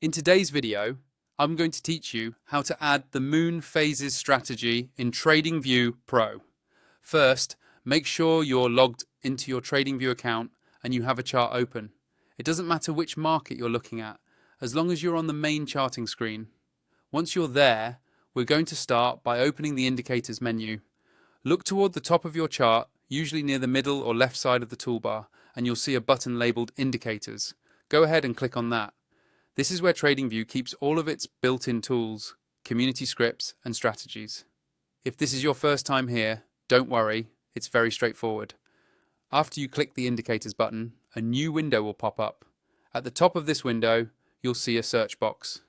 In today's video, I'm going to teach you how to add the moon phases strategy in TradingView Pro. First, make sure you're logged into your TradingView account and you have a chart open. It doesn't matter which market you're looking at, as long as you're on the main charting screen. Once you're there, we're going to start by opening the indicators menu. Look toward the top of your chart, usually near the middle or left side of the toolbar, and you'll see a button labeled Indicators. Go ahead and click on that. This is where TradingView keeps all of its built-in tools, community scripts, and strategies. If this is your first time here, don't worry, it's very straightforward. After you click the Indicators button, a new window will pop up. At the top of this window, you'll see a search box.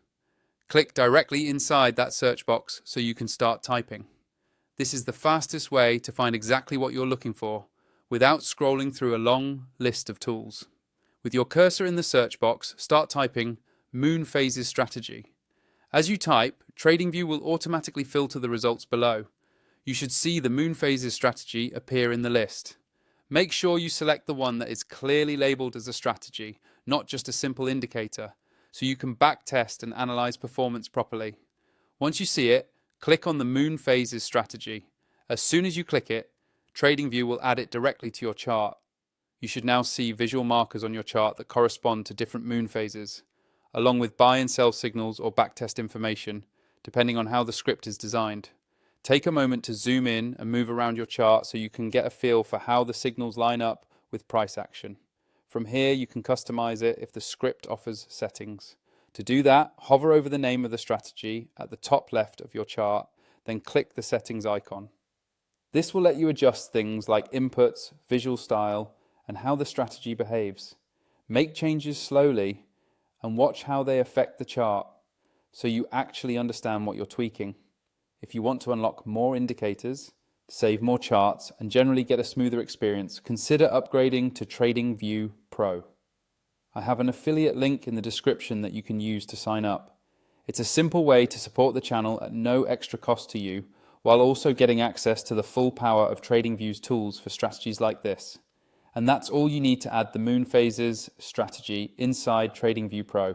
Click directly inside that search box so you can start typing. This is the fastest way to find exactly what you're looking for, without scrolling through a long list of tools. With your cursor in the search box, start typing Moon Phases Strategy. As you type, TradingView will automatically filter the results below. You should see the Moon Phases Strategy appear in the list. Make sure you select the one that is clearly labeled as a strategy, not just a simple indicator, so you can backtest and analyze performance properly. Once you see it, click on the Moon Phases Strategy. As soon as you click it, TradingView will add it directly to your chart. You should now see visual markers on your chart that correspond to different moon phases, along with buy and sell signals or backtest information, depending on how the script is designed. Take a moment to zoom in and move around your chart so you can get a feel for how the signals line up with price action. From here, you can customize it if the script offers settings. To do that, hover over the name of the strategy at the top left of your chart, then click the settings icon. This will let you adjust things like inputs, visual style, and how the strategy behaves. Make changes slowly and watch how they affect the chart so you actually understand what you're tweaking. If you want to unlock more indicators, save more charts, and generally get a smoother experience, consider upgrading to TradingView Pro. I have an affiliate link in the description that you can use to sign up. It's a simple way to support the channel at no extra cost to you, while also getting access to the full power of TradingView's tools for strategies like this. And that's all you need to add the Moon Phases strategy inside TradingView Pro.